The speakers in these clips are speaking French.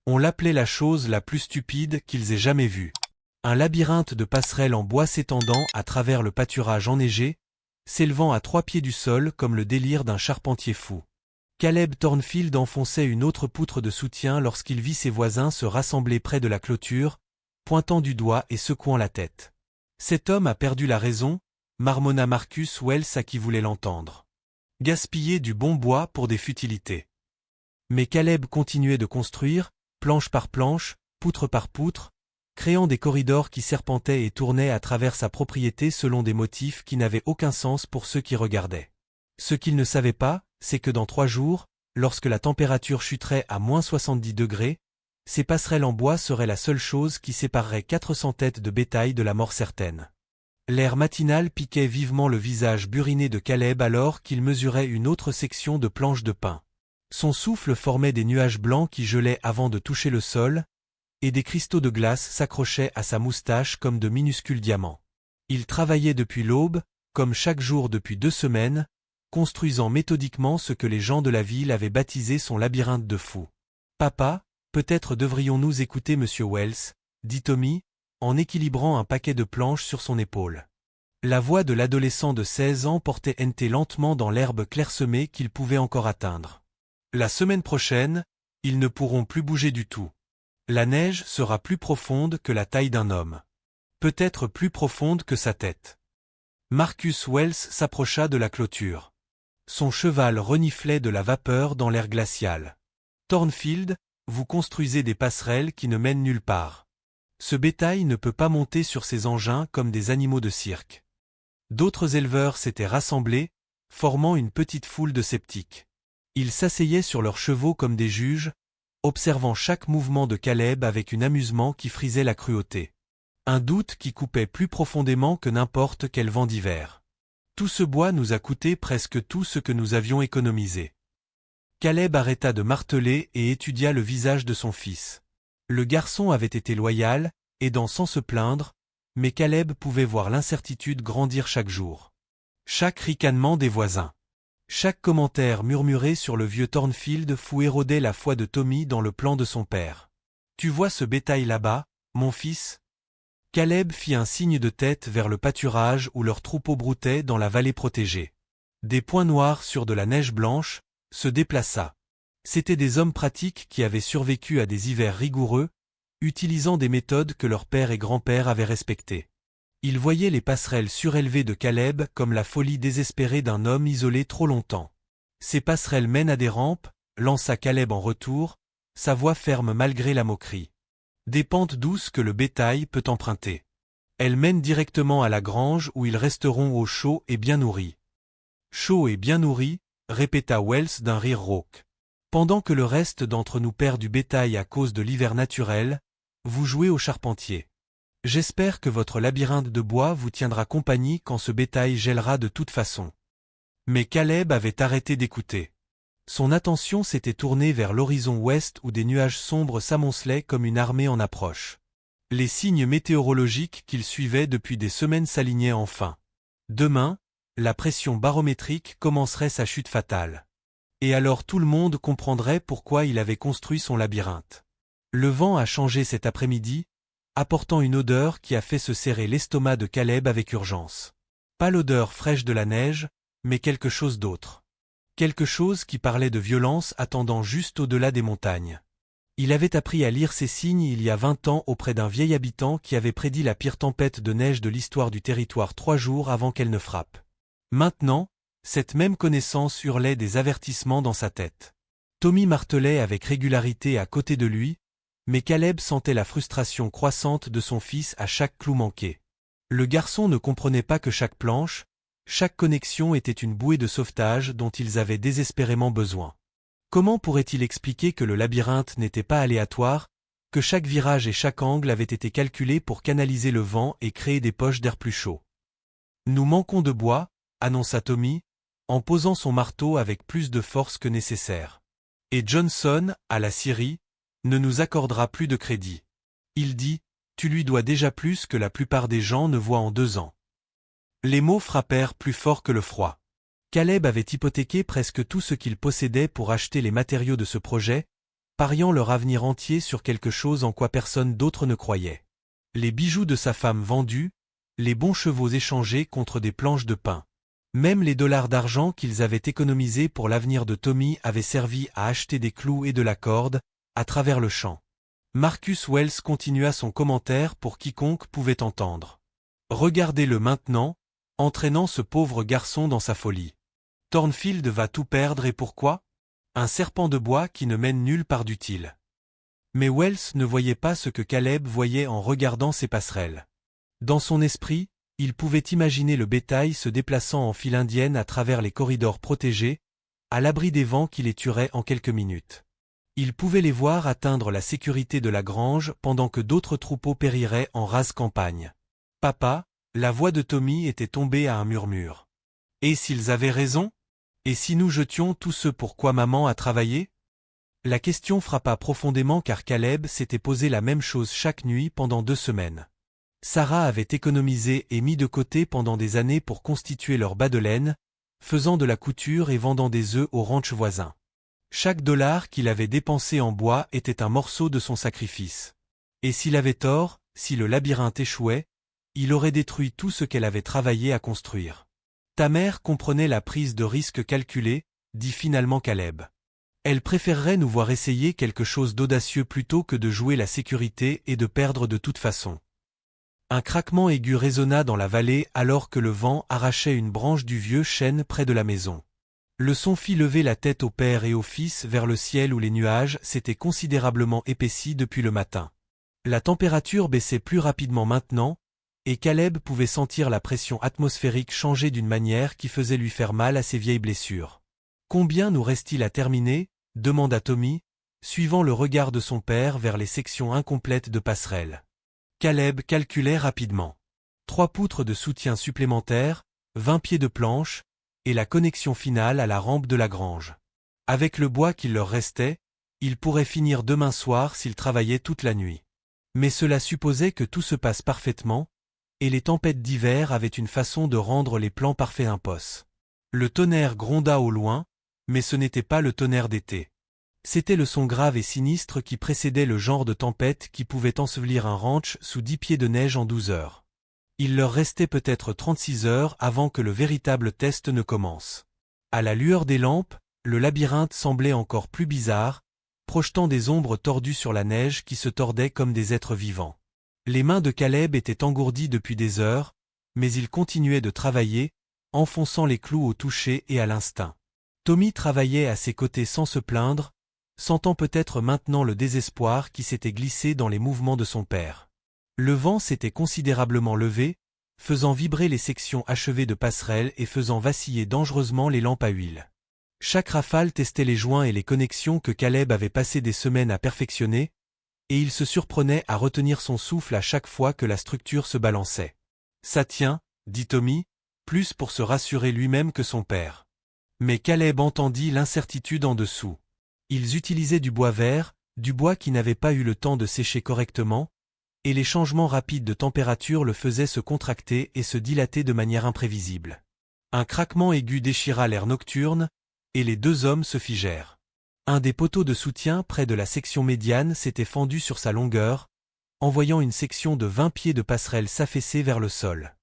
On l'appelait la chose la plus stupide qu'ils aient jamais vue. Un labyrinthe de passerelles en bois s'étendant à travers le pâturage enneigé, s'élevant à 3 pieds du sol comme le délire d'un charpentier fou. Caleb Thornfield enfonçait une autre poutre de soutien lorsqu'il vit ses voisins se rassembler près de la clôture, pointant du doigt et secouant la tête. Cet homme a perdu la raison, marmonna Marcus Wells à qui voulait l'entendre. Gaspiller du bon bois pour des futilités. Mais Caleb continuait de construire, planche par planche, poutre par poutre, créant des corridors qui serpentaient et tournaient à travers sa propriété selon des motifs qui n'avaient aucun sens pour ceux qui regardaient. Ce qu'il ne savait pas, c'est que dans 3 jours, lorsque la température chuterait à -70 degrés, ces passerelles en bois seraient la seule chose qui séparerait 400 têtes de bétail de la mort certaine. L'air matinal piquait vivement le visage buriné de Caleb alors qu'il mesurait une autre section de planches de pin. Son souffle formait des nuages blancs qui gelaient avant de toucher le sol, et des cristaux de glace s'accrochaient à sa moustache comme de minuscules diamants. Il travaillait depuis l'aube, comme chaque jour depuis 2 semaines, construisant méthodiquement ce que les gens de la ville avaient baptisé son labyrinthe de fous. « Papa, peut-être devrions-nous écouter Monsieur Wells, dit Tommy, en équilibrant un paquet de planches sur son épaule. La voix de l'adolescent de 16 ans portait lentement dans l'herbe clairsemée qu'il pouvait encore atteindre. La semaine prochaine, ils ne pourront plus bouger du tout. La neige sera plus profonde que la taille d'un homme. Peut-être plus profonde que sa tête. Marcus Wells s'approcha de la clôture. Son cheval reniflait de la vapeur dans l'air glacial. Thornfield, vous construisez des passerelles qui ne mènent nulle part. Ce bétail ne peut pas monter sur ces engins comme des animaux de cirque. D'autres éleveurs s'étaient rassemblés, formant une petite foule de sceptiques. Ils s'asseyaient sur leurs chevaux comme des juges, observant chaque mouvement de Caleb avec un amusement qui frisait la cruauté. Un doute qui coupait plus profondément que n'importe quel vent d'hiver. Tout ce bois nous a coûté presque tout ce que nous avions économisé. Caleb arrêta de marteler et étudia le visage de son fils. Le garçon avait été loyal, aidant sans se plaindre, mais Caleb pouvait voir l'incertitude grandir chaque jour. Chaque ricanement des voisins. Chaque commentaire murmuré sur le vieux Thornfield érodait la foi de Tommy dans le plan de son père. « Tu vois ce bétail là-bas, mon fils ?» Caleb fit un signe de tête vers le pâturage où leur troupeau broutait dans la vallée protégée. Des points noirs sur de la neige blanche, se déplaça. C'étaient des hommes pratiques qui avaient survécu à des hivers rigoureux, utilisant des méthodes que leur père et grand-père avaient respectées. Ils voyaient les passerelles surélevées de Caleb comme la folie désespérée d'un homme isolé trop longtemps. Ces passerelles mènent à des rampes, lança Caleb en retour, sa voix ferme malgré la moquerie. Des pentes douces que le bétail peut emprunter. Elles mènent directement à la grange où ils resteront au chaud et bien nourris. Chaud et bien nourris, répéta Wells d'un rire rauque. Pendant que le reste d'entre nous perd du bétail à cause de l'hiver naturel, vous jouez au charpentier. J'espère que votre labyrinthe de bois vous tiendra compagnie quand ce bétail gèlera de toute façon. Mais Caleb avait arrêté d'écouter. Son attention s'était tournée vers l'horizon ouest où des nuages sombres s'amoncelaient comme une armée en approche. Les signes météorologiques qu'il suivait depuis des semaines s'alignaient enfin. Demain, la pression barométrique commencerait sa chute fatale. Et alors tout le monde comprendrait pourquoi il avait construit son labyrinthe. Le vent a changé cet après-midi, apportant une odeur qui a fait se serrer l'estomac de Caleb avec urgence. Pas l'odeur fraîche de la neige, mais quelque chose d'autre. Quelque chose qui parlait de violence attendant juste au-delà des montagnes. Il avait appris à lire ces signes il y a 20 ans auprès d'un vieil habitant qui avait prédit la pire tempête de neige de l'histoire du territoire 3 jours avant qu'elle ne frappe. Maintenant, cette même connaissance hurlait des avertissements dans sa tête. Tommy martelait avec régularité à côté de lui, mais Caleb sentait la frustration croissante de son fils à chaque clou manqué. Le garçon ne comprenait pas que chaque planche, chaque connexion était une bouée de sauvetage dont ils avaient désespérément besoin. Comment pourrait-il expliquer que le labyrinthe n'était pas aléatoire, que chaque virage et chaque angle avaient été calculés pour canaliser le vent et créer des poches d'air plus chaud? Nous manquons de bois, annonça Tommy, en posant son marteau avec plus de force que nécessaire. Et Johnson, à la scierie, ne nous accordera plus de crédit. Il dit, tu lui dois déjà plus que la plupart des gens ne voient en 2 ans. Les mots frappèrent plus fort que le froid. Caleb avait hypothéqué presque tout ce qu'il possédait pour acheter les matériaux de ce projet, pariant leur avenir entier sur quelque chose en quoi personne d'autre ne croyait. Les bijoux de sa femme vendus, les bons chevaux échangés contre des planches de pain. Même les dollars d'argent qu'ils avaient économisés pour l'avenir de Tommy avaient servi à acheter des clous et de la corde, à travers le champ. Marcus Wells continua son commentaire pour quiconque pouvait entendre. Regardez-le maintenant, entraînant ce pauvre garçon dans sa folie. Thornfield va tout perdre et pourquoi? Un serpent de bois qui ne mène nulle part d'utile. Mais Wells ne voyait pas ce que Caleb voyait en regardant ces passerelles. Dans son esprit, il pouvait imaginer le bétail se déplaçant en file indienne à travers les corridors protégés, à l'abri des vents qui les tueraient en quelques minutes. Il pouvait les voir atteindre la sécurité de la grange pendant que d'autres troupeaux périraient en rase campagne. « Papa », la voix de Tommy était tombée à un murmure. « Et s'ils avaient raison? Et si nous jetions tout ce pour quoi maman a travaillé ?» La question frappa profondément car Caleb s'était posé la même chose chaque nuit pendant 2 semaines. Sarah avait économisé et mis de côté pendant des années pour constituer leur bas de laine, faisant de la couture et vendant des œufs au ranch voisin. Chaque dollar qu'il avait dépensé en bois était un morceau de son sacrifice. Et s'il avait tort, si le labyrinthe échouait, il aurait détruit tout ce qu'elle avait travaillé à construire. Ta mère comprenait la prise de risque calculée, dit finalement Caleb. Elle préférerait nous voir essayer quelque chose d'audacieux plutôt que de jouer la sécurité et de perdre de toute façon. Un craquement aigu résonna dans la vallée alors que le vent arrachait une branche du vieux chêne près de la maison. Le son fit lever la tête au père et au fils vers le ciel où les nuages s'étaient considérablement épaissis depuis le matin. La température baissait plus rapidement maintenant, et Caleb pouvait sentir la pression atmosphérique changer d'une manière qui faisait lui faire mal à ses vieilles blessures. « Combien nous reste-t-il à terminer ?» demanda Tommy, suivant le regard de son père vers les sections incomplètes de passerelles. Caleb calculait rapidement. 3 poutres de soutien supplémentaires, 20 pieds de planche, et la connexion finale à la rampe de la grange. Avec le bois qu'il leur restait, ils pourraient finir demain soir s'ils travaillaient toute la nuit. Mais cela supposait que tout se passe parfaitement, et les tempêtes d'hiver avaient une façon de rendre les plans parfaits impossibles. Le tonnerre gronda au loin, mais ce n'était pas le tonnerre d'été. C'était le son grave et sinistre qui précédait le genre de tempête qui pouvait ensevelir un ranch sous 10 pieds de neige en 12 heures. Il leur restait peut-être 36 heures avant que le véritable test ne commence. À la lueur des lampes, le labyrinthe semblait encore plus bizarre, projetant des ombres tordues sur la neige qui se tordaient comme des êtres vivants. Les mains de Caleb étaient engourdies depuis des heures, mais il continuait de travailler, enfonçant les clous au toucher et à l'instinct. Tommy travaillait à ses côtés sans se plaindre, sentant peut-être maintenant le désespoir qui s'était glissé dans les mouvements de son père. Le vent s'était considérablement levé, faisant vibrer les sections achevées de passerelles et faisant vaciller dangereusement les lampes à huile. Chaque rafale testait les joints et les connexions que Caleb avait passé des semaines à perfectionner, et il se surprenait à retenir son souffle à chaque fois que la structure se balançait. « Ça tient », dit Tommy, plus pour se rassurer lui-même que son père. Mais Caleb entendit l'incertitude en dessous. Ils utilisaient du bois vert, du bois qui n'avait pas eu le temps de sécher correctement, et les changements rapides de température le faisaient se contracter et se dilater de manière imprévisible. Un craquement aigu déchira l'air nocturne, et les 2 hommes se figèrent. Un des poteaux de soutien près de la section médiane s'était fendu sur sa longueur, envoyant une section de 20 pieds de passerelle s'affaisser vers le sol.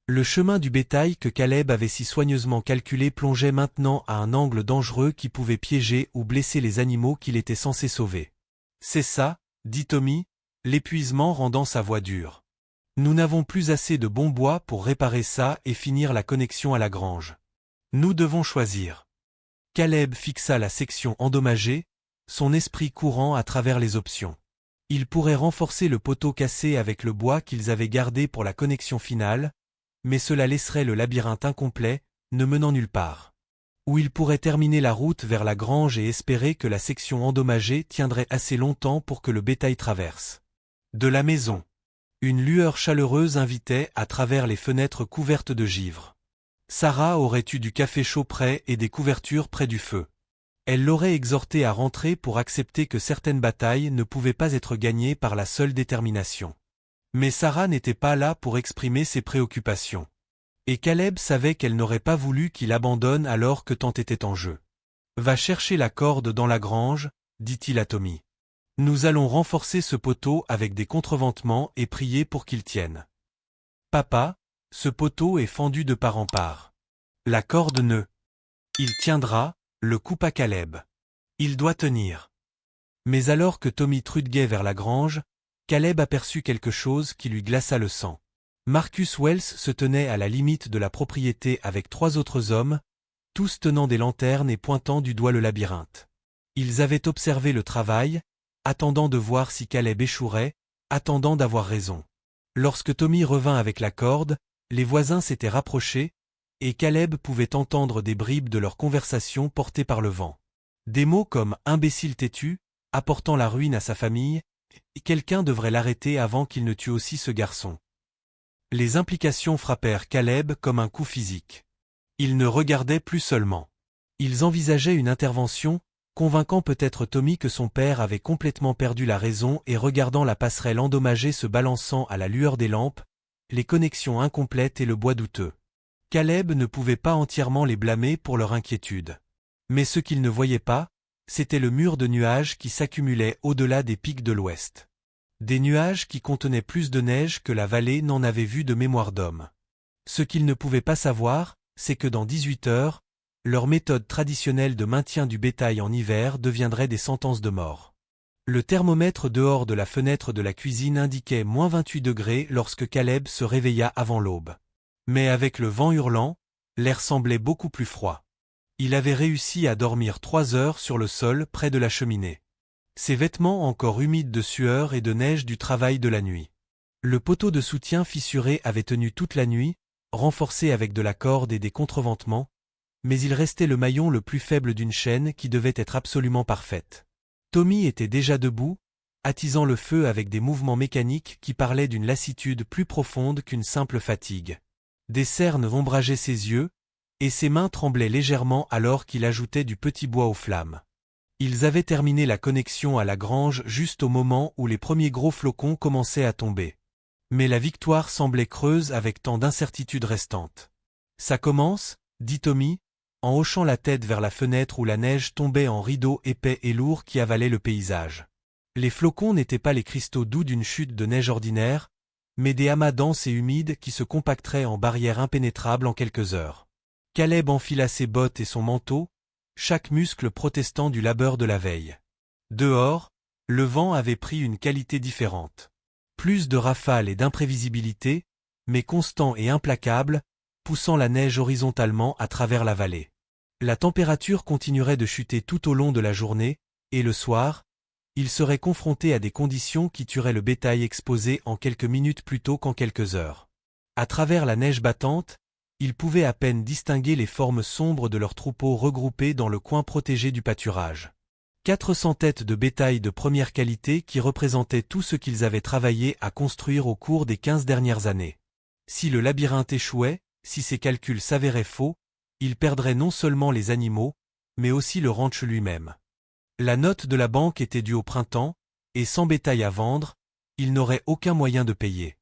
Le chemin du bétail que Caleb avait si soigneusement calculé plongeait maintenant à un angle dangereux qui pouvait piéger ou blesser les animaux qu'il était censé sauver. « C'est ça », dit Tommy, l'épuisement rendant sa voix dure. « Nous n'avons plus assez de bon bois pour réparer ça et finir la connexion à la grange. Nous devons choisir. » Caleb fixa la section endommagée, son esprit courant à travers les options. Ils pourraient renforcer le poteau cassé avec le bois qu'ils avaient gardé pour la connexion finale, mais cela laisserait le labyrinthe incomplet, ne menant nulle part. Ou ils pourraient terminer la route vers la grange et espérer que la section endommagée tiendrait assez longtemps pour que le bétail traverse. De la maison. Une lueur chaleureuse invitait à travers les fenêtres couvertes de givre. Sarah aurait eu du café chaud près et des couvertures près du feu. Elle l'aurait exhorté à rentrer pour accepter que certaines batailles ne pouvaient pas être gagnées par la seule détermination. Mais Sarah n'était pas là pour exprimer ses préoccupations. Et Caleb savait qu'elle n'aurait pas voulu qu'il abandonne alors que tant était en jeu. « Va chercher la corde dans la grange », dit-il à Tommy. Nous allons renforcer ce poteau avec des contreventements et prier pour qu'il tienne. Papa, ce poteau est fendu de part en part. La corde ne. Il tiendra, le coupa Caleb. Il doit tenir. Mais alors que Tommy trudguait vers la grange, Caleb aperçut quelque chose qui lui glaça le sang. Marcus Wells se tenait à la limite de la propriété avec 3 autres hommes, tous tenant des lanternes et pointant du doigt le labyrinthe. Ils avaient observé le travail, attendant de voir si Caleb échouerait, attendant d'avoir raison. Lorsque Tommy revint avec la corde, les voisins s'étaient rapprochés, et Caleb pouvait entendre des bribes de leur conversation portées par le vent. Des mots comme « imbécile têtu », apportant la ruine à sa famille, et quelqu'un devrait l'arrêter avant qu'il ne tue aussi ce garçon. Les implications frappèrent Caleb comme un coup physique. Ils ne regardaient plus seulement. Ils envisageaient une intervention, convainquant peut-être Tommy que son père avait complètement perdu la raison et regardant la passerelle endommagée se balançant à la lueur des lampes, les connexions incomplètes et le bois douteux. Caleb ne pouvait pas entièrement les blâmer pour leur inquiétude. Mais ce qu'il ne voyait pas, c'était le mur de nuages qui s'accumulait au-delà des pics de l'ouest. Des nuages qui contenaient plus de neige que la vallée n'en avait vu de mémoire d'homme. Ce qu'il ne pouvait pas savoir, c'est que dans 18 heures, leur méthode traditionnelle de maintien du bétail en hiver deviendrait des sentences de mort. Le thermomètre dehors de la fenêtre de la cuisine indiquait -28 degrés lorsque Caleb se réveilla avant l'aube. Mais avec le vent hurlant, l'air semblait beaucoup plus froid. Il avait réussi à dormir 3 heures sur le sol près de la cheminée. Ses vêtements encore humides de sueur et de neige du travail de la nuit. Le poteau de soutien fissuré avait tenu toute la nuit, renforcé avec de la corde et des contreventements, mais il restait le maillon le plus faible d'une chaîne qui devait être absolument parfaite. Tommy était déjà debout, attisant le feu avec des mouvements mécaniques qui parlaient d'une lassitude plus profonde qu'une simple fatigue. Des cernes ombrageaient ses yeux, et ses mains tremblaient légèrement alors qu'il ajoutait du petit bois aux flammes. Ils avaient terminé la connexion à la grange juste au moment où les premiers gros flocons commençaient à tomber. Mais la victoire semblait creuse avec tant d'incertitudes restantes. « Ça commence » dit Tommy, en hochant la tête vers la fenêtre où la neige tombait en rideaux épais et lourds qui avalaient le paysage. Les flocons n'étaient pas les cristaux doux d'une chute de neige ordinaire, mais des amas denses et humides qui se compacteraient en barrières impénétrables en quelques heures. Caleb enfila ses bottes et son manteau, chaque muscle protestant du labeur de la veille. Dehors, le vent avait pris une qualité différente. Plus de rafales et d'imprévisibilité, mais constant et implacable, poussant la neige horizontalement à travers la vallée. La température continuerait de chuter tout au long de la journée, et le soir, il serait confronté à des conditions qui tueraient le bétail exposé en quelques minutes plutôt qu'en quelques heures. À travers la neige battante, il pouvait à peine distinguer les formes sombres de leurs troupeaux regroupés dans le coin protégé du pâturage. 400 têtes de bétail de première qualité qui représentaient tout ce qu'ils avaient travaillé à construire au cours des 15 dernières années. Si le labyrinthe échouait, si ses calculs s'avéraient faux, ils perdraient non seulement les animaux, mais aussi le ranch lui-même. La note de la banque était due au printemps, et sans bétail à vendre, ils n'auraient aucun moyen de payer.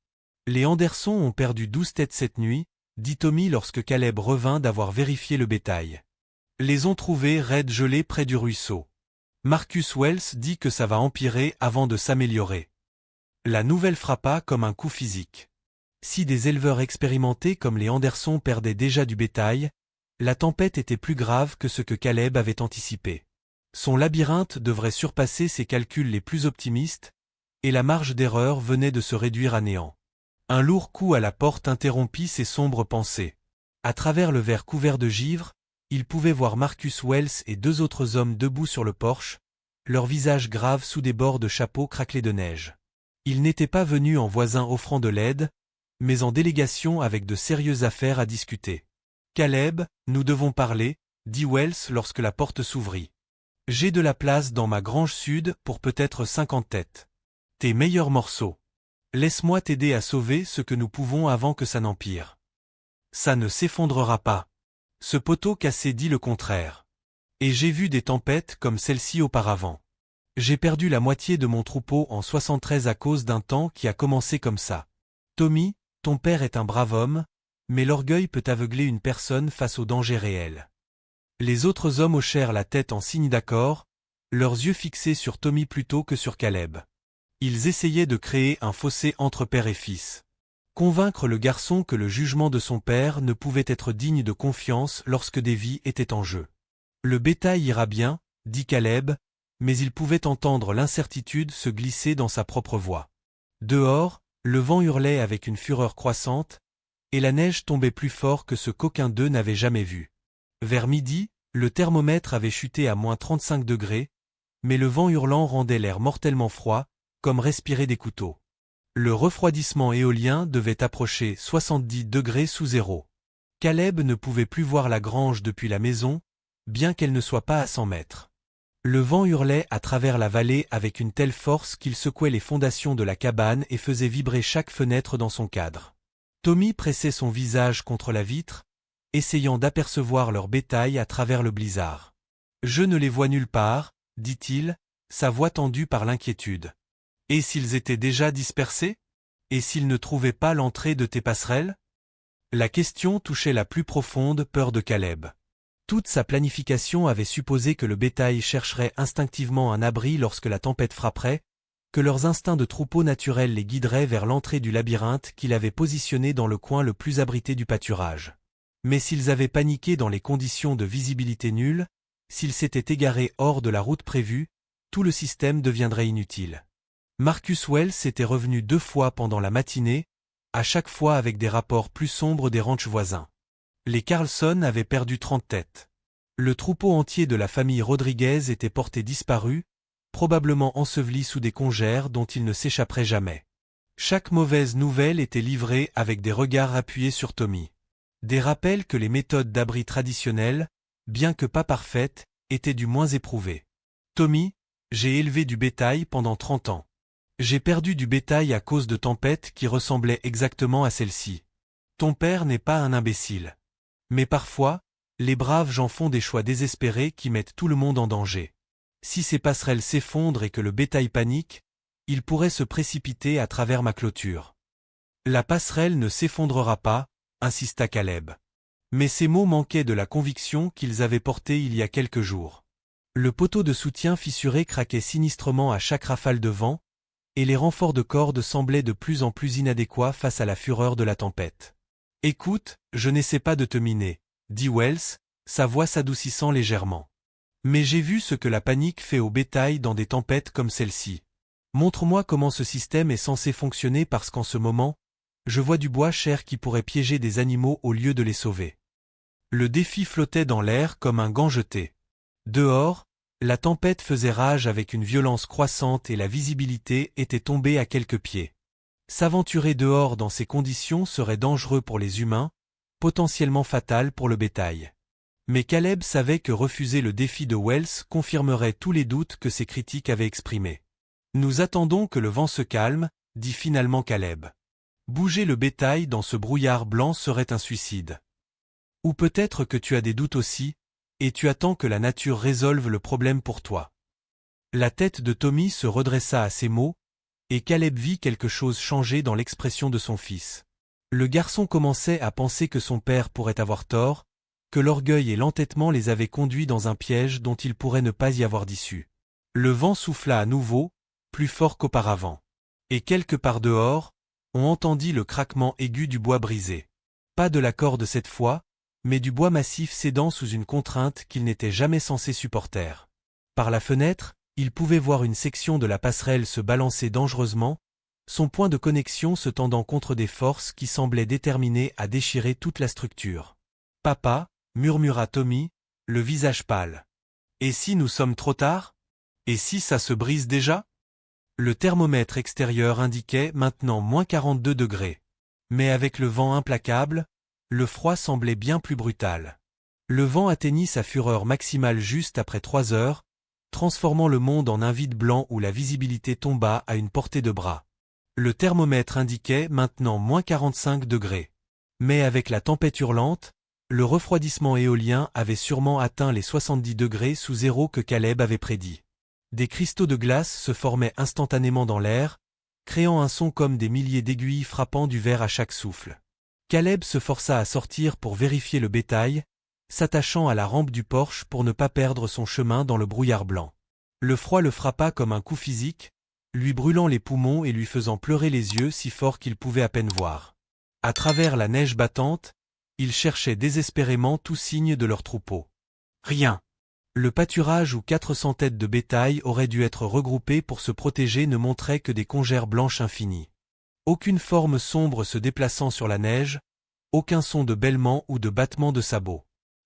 Les Anderson ont perdu 12 têtes cette nuit, dit Tommy lorsque Caleb revint d'avoir vérifié le bétail. Les ont trouvés raides gelés près du ruisseau. Marcus Wells dit que ça va empirer avant de s'améliorer. La nouvelle frappa comme un coup physique. Si des éleveurs expérimentés comme les Anderson perdaient déjà du bétail, la tempête était plus grave que ce que Caleb avait anticipé. Son labyrinthe devrait surpasser ses calculs les plus optimistes, et la marge d'erreur venait de se réduire à néant. Un lourd coup à la porte interrompit ses sombres pensées. À travers le verre couvert de givre, il pouvait voir Marcus Wells et 2 autres hommes debout sur le porche, leurs visages graves sous des bords de chapeaux craquelés de neige. Ils n'étaient pas venus en voisins offrant de l'aide, mais en délégation avec de sérieuses affaires à discuter. « Caleb, nous devons parler » dit Wells lorsque la porte s'ouvrit. « J'ai de la place dans ma grange sud pour peut-être 50 têtes. Tes meilleurs morceaux. Laisse-moi t'aider à sauver ce que nous pouvons avant que ça n'empire. Ça ne s'effondrera pas. » Ce poteau cassé dit le contraire. Et j'ai vu des tempêtes comme celle-ci auparavant. J'ai perdu la moitié de mon troupeau en 73 à cause d'un temps qui a commencé comme ça. Tommy, ton père est un brave homme, mais l'orgueil peut aveugler une personne face au danger réel. Les autres hommes hochèrent la tête en signe d'accord, leurs yeux fixés sur Tommy plutôt que sur Caleb. Ils essayaient de créer un fossé entre père et fils. Convaincre le garçon que le jugement de son père ne pouvait être digne de confiance lorsque des vies étaient en jeu. Le bétail ira bien, dit Caleb, mais il pouvait entendre l'incertitude se glisser dans sa propre voix. Dehors, le vent hurlait avec une fureur croissante, et la neige tombait plus fort que ce qu'aucun d'eux n'avait jamais vu. Vers midi, le thermomètre avait chuté à -35 degrés, mais le vent hurlant rendait l'air mortellement froid, comme respirer des couteaux. Le refroidissement éolien devait approcher 70 degrés sous zéro. Caleb ne pouvait plus voir la grange depuis la maison, bien qu'elle ne soit pas à 100 mètres. Le vent hurlait à travers la vallée avec une telle force qu'il secouait les fondations de la cabane et faisait vibrer chaque fenêtre dans son cadre. Tommy pressait son visage contre la vitre, essayant d'apercevoir leur bétail à travers le blizzard. « Je ne les vois nulle part, » dit-il, sa voix tendue par l'inquiétude. « Et s'ils étaient déjà dispersés? Et s'ils ne trouvaient pas l'entrée de tes passerelles ?» La question touchait la plus profonde peur de Caleb. Toute sa planification avait supposé que le bétail chercherait instinctivement un abri lorsque la tempête frapperait, que leurs instincts de troupeau naturel les guideraient vers l'entrée du labyrinthe qu'il avait positionné dans le coin le plus abrité du pâturage. Mais s'ils avaient paniqué dans les conditions de visibilité nulles, s'ils s'étaient égarés hors de la route prévue, tout le système deviendrait inutile. Marcus Wells était revenu 2 fois pendant la matinée, à chaque fois avec des rapports plus sombres des ranchs voisins. Les Carlson avaient perdu 30 têtes. Le troupeau entier de la famille Rodriguez était porté disparu, probablement enseveli sous des congères dont il ne s'échapperait jamais. Chaque mauvaise nouvelle était livrée avec des regards appuyés sur Tommy. Des rappels que les méthodes d'abri traditionnelles, bien que pas parfaites, étaient du moins éprouvées. Tommy, j'ai élevé du bétail pendant 30 ans. J'ai perdu du bétail à cause de tempêtes qui ressemblaient exactement à celle-ci. Ton père n'est pas un imbécile. Mais parfois, les braves gens font des choix désespérés qui mettent tout le monde en danger. Si ces passerelles s'effondrent et que le bétail panique, il pourrait se précipiter à travers ma clôture. La passerelle ne s'effondrera pas, insista Caleb. Mais ces mots manquaient de la conviction qu'ils avaient portée il y a quelques jours. Le poteau de soutien fissuré craquait sinistrement à chaque rafale de vent, et les renforts de cordes semblaient de plus en plus inadéquats face à la fureur de la tempête. « Écoute, je n'essaie pas de te miner, » dit Wells, sa voix s'adoucissant légèrement. « Mais j'ai vu ce que la panique fait au bétail dans des tempêtes comme celle-ci. Montre-moi comment ce système est censé fonctionner parce qu'en ce moment, je vois du bois cher qui pourrait piéger des animaux au lieu de les sauver. » Le défi flottait dans l'air comme un gant jeté. Dehors, la tempête faisait rage avec une violence croissante et la visibilité était tombée à quelques pieds. S'aventurer dehors dans ces conditions serait dangereux pour les humains, potentiellement fatal pour le bétail. Mais Caleb savait que refuser le défi de Wells confirmerait tous les doutes que ses critiques avaient exprimés. « Nous attendons que le vent se calme, » dit finalement Caleb. Bouger le bétail dans ce brouillard blanc serait un suicide. Ou peut-être que tu as des doutes aussi, et tu attends que la nature résolve le problème pour toi. La tête de Tommy se redressa à ces mots, et Caleb vit quelque chose changer dans l'expression de son fils. Le garçon commençait à penser que son père pourrait avoir tort, que l'orgueil et l'entêtement les avaient conduits dans un piège dont il pourrait ne pas y avoir d'issue. Le vent souffla à nouveau, plus fort qu'auparavant. Et quelque part dehors, on entendit le craquement aigu du bois brisé. Pas de la corde cette fois, mais du bois massif cédant sous une contrainte qu'il n'était jamais censé supporter. Par la fenêtre, il pouvait voir une section de la passerelle se balancer dangereusement, son point de connexion se tendant contre des forces qui semblaient déterminées à déchirer toute la structure. « Papa » murmura Tommy, le visage pâle. « Et si nous sommes trop tard? Et si ça se brise déjà ?» Le thermomètre extérieur indiquait maintenant -42 degrés. Mais avec le vent implacable, le froid semblait bien plus brutal. Le vent atteignit sa fureur maximale juste après 3 heures, transformant le monde en un vide blanc où la visibilité tomba à une portée de bras. Le thermomètre indiquait maintenant -45 degrés. Mais avec la tempête hurlante, le refroidissement éolien avait sûrement atteint les 70 degrés sous zéro que Caleb avait prédit. Des cristaux de glace se formaient instantanément dans l'air, créant un son comme des milliers d'aiguilles frappant du verre à chaque souffle. Caleb se força à sortir pour vérifier le bétail, s'attachant à la rampe du porche pour ne pas perdre son chemin dans le brouillard blanc. Le froid le frappa comme un coup physique, lui brûlant les poumons et lui faisant pleurer les yeux si fort qu'il pouvait à peine voir. À travers la neige battante, ils cherchaient désespérément tout signe de leur troupeau. Rien. Le pâturage où 400 têtes de bétail auraient dû être regroupées pour se protéger ne montrait que des congères blanches infinies. Aucune forme sombre se déplaçant sur la neige, aucun son de bêlement ou de battement de sabots.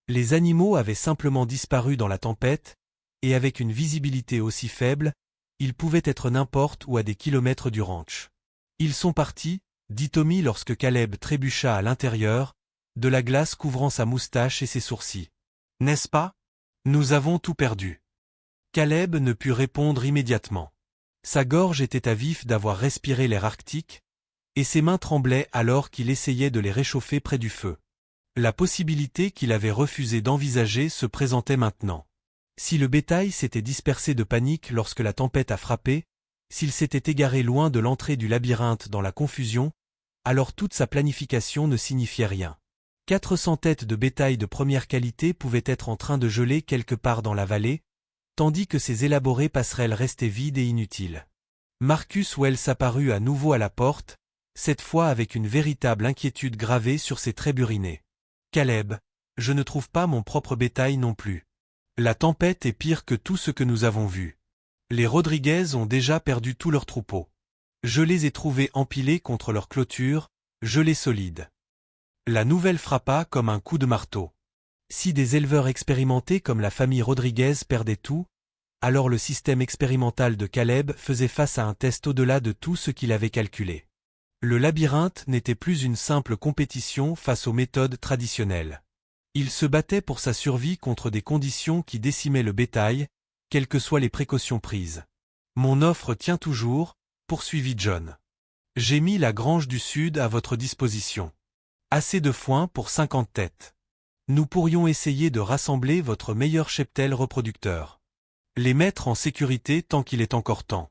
Les animaux avaient simplement disparu dans la tempête, et avec une visibilité aussi faible, ils pouvaient être n'importe où à des kilomètres du ranch. Ils sont partis, dit Tommy lorsque Caleb trébucha à l'intérieur, de la glace couvrant sa moustache et ses sourcils. N'est-ce pas? Nous avons tout perdu. Caleb ne put répondre immédiatement. Sa gorge était à vif d'avoir respiré l'air arctique, et ses mains tremblaient alors qu'il essayait de les réchauffer près du feu. La possibilité qu'il avait refusé d'envisager se présentait maintenant. Si le bétail s'était dispersé de panique lorsque la tempête a frappé, s'il s'était égaré loin de l'entrée du labyrinthe dans la confusion, alors toute sa planification ne signifiait rien. 400 têtes de bétail de première qualité pouvaient être en train de geler quelque part dans la vallée, tandis que ces élaborées passerelles restaient vides et inutiles. Marcus Wells apparut à nouveau à la porte, cette fois avec une véritable inquiétude gravée sur ses traits burinés. « Caleb, je ne trouve pas mon propre bétail non plus. La tempête est pire que tout ce que nous avons vu. Les Rodriguez ont déjà perdu tout leur troupeau. Je les ai trouvés empilés contre leur clôture, gelés solides. » La nouvelle frappa comme un coup de marteau. Si des éleveurs expérimentés comme la famille Rodriguez perdaient tout, alors le système expérimental de Caleb faisait face à un test au-delà de tout ce qu'il avait calculé. Le labyrinthe n'était plus une simple compétition face aux méthodes traditionnelles. Il se battait pour sa survie contre des conditions qui décimaient le bétail, quelles que soient les précautions prises. « Mon offre tient toujours », poursuivit John. « J'ai mis la grange du Sud à votre disposition. Assez de foin pour 50 têtes. Nous pourrions essayer de rassembler votre meilleur cheptel reproducteur. Les mettre en sécurité tant qu'il est encore temps. »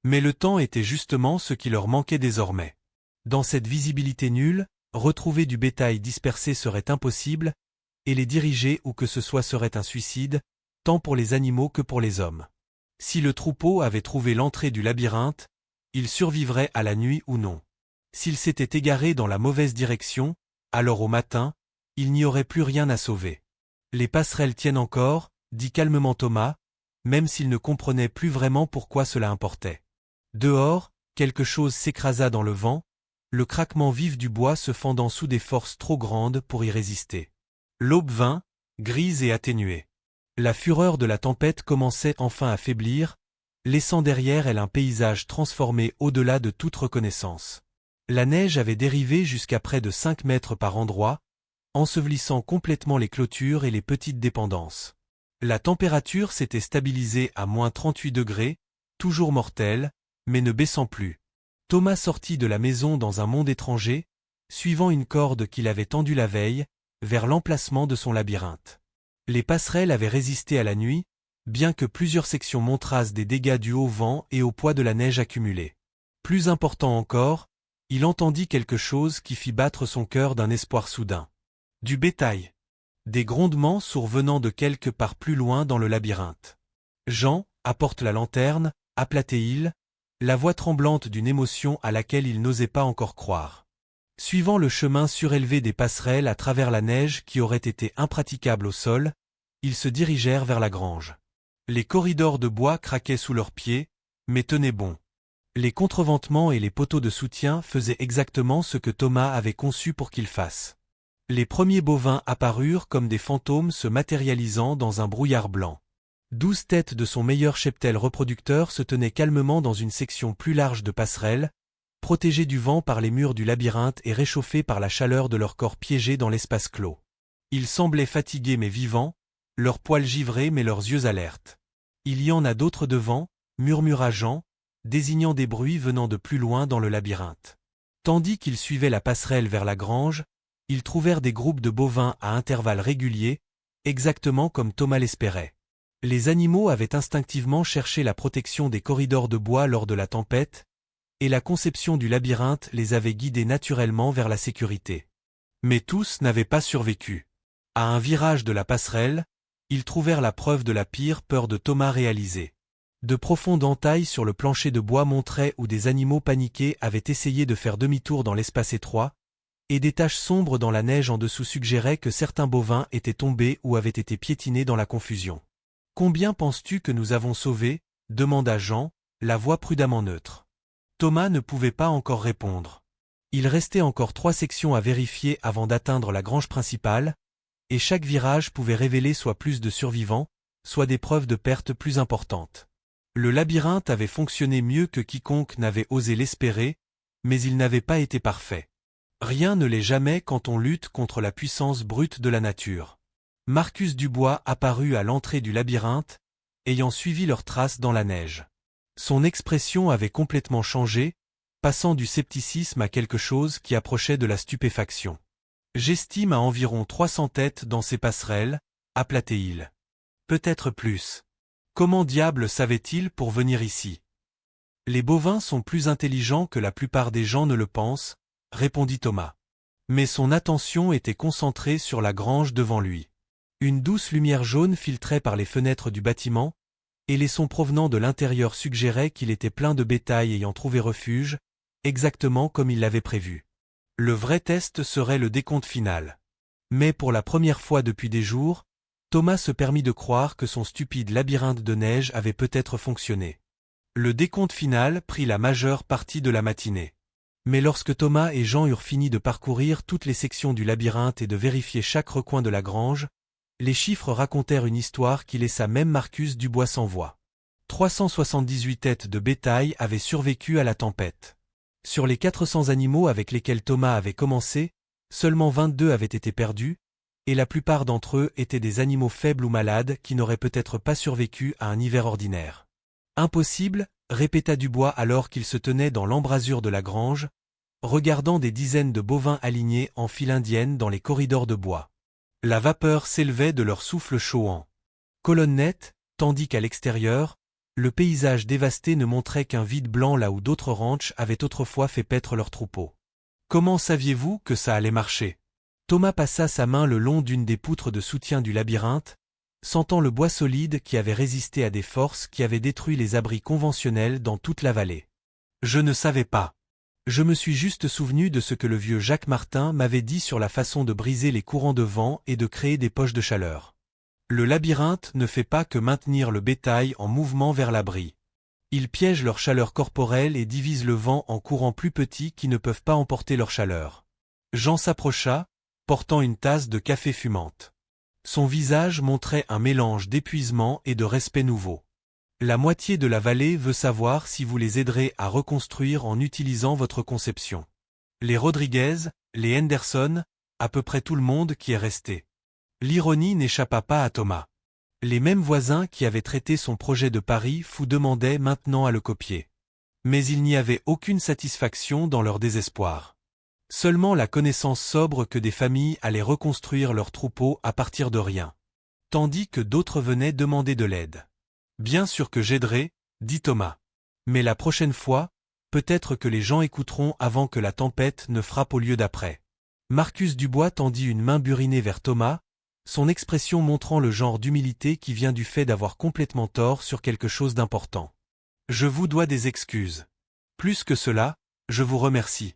Mais le temps était justement ce qui leur manquait désormais. Dans cette visibilité nulle, retrouver du bétail dispersé serait impossible, et les diriger où que ce soit serait un suicide, tant pour les animaux que pour les hommes. Si le troupeau avait trouvé l'entrée du labyrinthe, il survivrait à la nuit ou non. S'il s'était égaré dans la mauvaise direction, alors au matin, il n'y aurait plus rien à sauver. Les passerelles tiennent encore, dit calmement Thomas, même s'il ne comprenait plus vraiment pourquoi cela importait. Dehors, quelque chose s'écrasa dans le vent, le craquement vif du bois se fendant sous des forces trop grandes pour y résister. L'aube vint, grise et atténuée. La fureur de la tempête commençait enfin à faiblir, laissant derrière elle un paysage transformé au-delà de toute reconnaissance. La neige avait dérivé jusqu'à près de 5 mètres par endroits, ensevelissant complètement les clôtures et les petites dépendances. La température s'était stabilisée à moins 38 degrés, toujours mortelle, mais ne baissant plus. Thomas sortit de la maison dans un monde étranger, suivant une corde qu'il avait tendue la veille, vers l'emplacement de son labyrinthe. Les passerelles avaient résisté à la nuit, bien que plusieurs sections montrassent des dégâts dus au vent et au poids de la neige accumulée. Plus important encore, il entendit quelque chose qui fit battre son cœur d'un espoir soudain. Du bétail. Des grondements survenant de quelque part plus loin dans le labyrinthe. Jean, apporte la lanterne, appelait-il, la voix tremblante d'une émotion à laquelle il n'osait pas encore croire. Suivant le chemin surélevé des passerelles à travers la neige qui aurait été impraticable au sol, ils se dirigèrent vers la grange. Les corridors de bois craquaient sous leurs pieds, mais tenaient bon. Les contreventements et les poteaux de soutien faisaient exactement ce que Thomas avait conçu pour qu'ils fassent. Les premiers bovins apparurent comme des fantômes se matérialisant dans un brouillard blanc. 12 têtes de son meilleur cheptel reproducteur se tenaient calmement dans une section plus large de passerelle, protégées du vent par les murs du labyrinthe et réchauffées par la chaleur de leur corps piégés dans l'espace clos. Ils semblaient fatigués mais vivants, leurs poils givrés mais leurs yeux alertes. « Il y en a d'autres devant » murmura Jean, désignant des bruits venant de plus loin dans le labyrinthe. Tandis qu'ils suivaient la passerelle vers la grange, ils trouvèrent des groupes de bovins à intervalles réguliers, exactement comme Thomas l'espérait. Les animaux avaient instinctivement cherché la protection des corridors de bois lors de la tempête, et la conception du labyrinthe les avait guidés naturellement vers la sécurité. Mais tous n'avaient pas survécu. À un virage de la passerelle, ils trouvèrent la preuve de la pire peur de Thomas réalisée. De profondes entailles sur le plancher de bois montraient où des animaux paniqués avaient essayé de faire demi-tour dans l'espace étroit, et des taches sombres dans la neige en dessous suggéraient que certains bovins étaient tombés ou avaient été piétinés dans la confusion. « Combien penses-tu que nous avons sauvé » demanda Jean, la voix prudemment neutre. Thomas ne pouvait pas encore répondre. Il restait encore 3 sections à vérifier avant d'atteindre la grange principale, et chaque virage pouvait révéler soit plus de survivants, soit des preuves de pertes plus importantes. Le labyrinthe avait fonctionné mieux que quiconque n'avait osé l'espérer, mais il n'avait pas été parfait. Rien ne l'est jamais quand on lutte contre la puissance brute de la nature. Marcus Dubois apparut à l'entrée du labyrinthe, ayant suivi leurs traces dans la neige. Son expression avait complètement changé, passant du scepticisme à quelque chose qui approchait de la stupéfaction. « J'estime à environ 300 têtes dans ces passerelles, aplatait-il. Peut-être plus. Comment diable savait-il pour venir ici? Les bovins sont plus intelligents que la plupart des gens ne le pensent, répondit Thomas. Mais son attention était concentrée sur la grange devant lui. Une douce lumière jaune filtrait par les fenêtres du bâtiment, et les sons provenant de l'intérieur suggéraient qu'il était plein de bétail ayant trouvé refuge, exactement comme il l'avait prévu. Le vrai test serait le décompte final. Mais pour la première fois depuis des jours, Thomas se permit de croire que son stupide labyrinthe de neige avait peut-être fonctionné. Le décompte final prit la majeure partie de la matinée. Mais lorsque Thomas et Jean eurent fini de parcourir toutes les sections du labyrinthe et de vérifier chaque recoin de la grange, les chiffres racontèrent une histoire qui laissa même Marcus Dubois sans voix. 378 têtes de bétail avaient survécu à la tempête. Sur les 400 animaux avec lesquels Thomas avait commencé, seulement 22 avaient été perdus, et la plupart d'entre eux étaient des animaux faibles ou malades qui n'auraient peut-être pas survécu à un hiver ordinaire. Impossible, répéta Dubois alors qu'il se tenait dans l'embrasure de la grange, regardant des dizaines de bovins alignés en file indienne dans les corridors de bois. La vapeur s'élevait de leur souffle chauhant. Colonne nette, tandis qu'à l'extérieur, le paysage dévasté ne montrait qu'un vide blanc là où d'autres ranchs avaient autrefois fait paître leurs troupeaux. Comment saviez-vous que ça allait marcher? Thomas passa sa main le long d'une des poutres de soutien du labyrinthe, sentant le bois solide qui avait résisté à des forces qui avaient détruit les abris conventionnels dans toute la vallée. Je ne savais pas. Je me suis juste souvenu de ce que le vieux Jacques Martin m'avait dit sur la façon de briser les courants de vent et de créer des poches de chaleur. Le labyrinthe ne fait pas que maintenir le bétail en mouvement vers l'abri. Il piège leur chaleur corporelle et divise le vent en courants plus petits qui ne peuvent pas emporter leur chaleur. Jean s'approcha, portant une tasse de café fumante. Son visage montrait un mélange d'épuisement et de respect nouveau. La moitié de la vallée veut savoir si vous les aiderez à reconstruire en utilisant votre conception. Les Rodriguez, les Henderson, à peu près tout le monde qui est resté. L'ironie n'échappa pas à Thomas. Les mêmes voisins qui avaient traité son projet de Paris fou demandaient maintenant à le copier. Mais il n'y avait aucune satisfaction dans leur désespoir. Seulement la connaissance sobre que des familles allaient reconstruire leurs troupeaux à partir de rien. Tandis que d'autres venaient demander de l'aide. Bien sûr que j'aiderai, dit Thomas. Mais la prochaine fois, peut-être que les gens écouteront avant que la tempête ne frappe au lieu d'après. Marcus Dubois tendit une main burinée vers Thomas, son expression montrant le genre d'humilité qui vient du fait d'avoir complètement tort sur quelque chose d'important. Je vous dois des excuses. Plus que cela, je vous remercie.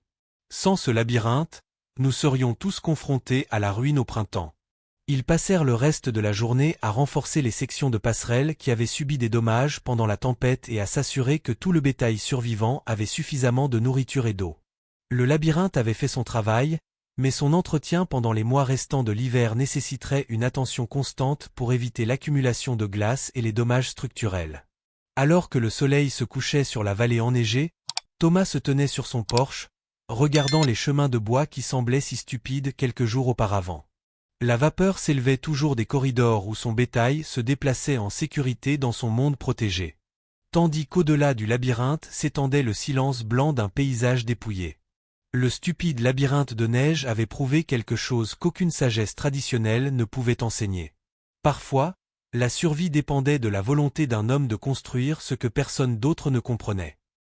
Sans ce labyrinthe, nous serions tous confrontés à la ruine au printemps. Ils passèrent le reste de la journée à renforcer les sections de passerelles qui avaient subi des dommages pendant la tempête et à s'assurer que tout le bétail survivant avait suffisamment de nourriture et d'eau. Le labyrinthe avait fait son travail, mais son entretien pendant les mois restants de l'hiver nécessiterait une attention constante pour éviter l'accumulation de glace et les dommages structurels. Alors que le soleil se couchait sur la vallée enneigée, Thomas se tenait sur son porche, regardant les chemins de bois qui semblaient si stupides quelques jours auparavant. La vapeur s'élevait toujours des corridors où son bétail se déplaçait en sécurité dans son monde protégé. Tandis qu'au-delà du labyrinthe s'étendait le silence blanc d'un paysage dépouillé. Le stupide labyrinthe de neige avait prouvé quelque chose qu'aucune sagesse traditionnelle ne pouvait enseigner. Parfois, la survie dépendait de la volonté d'un homme de construire ce que personne d'autre ne comprenait.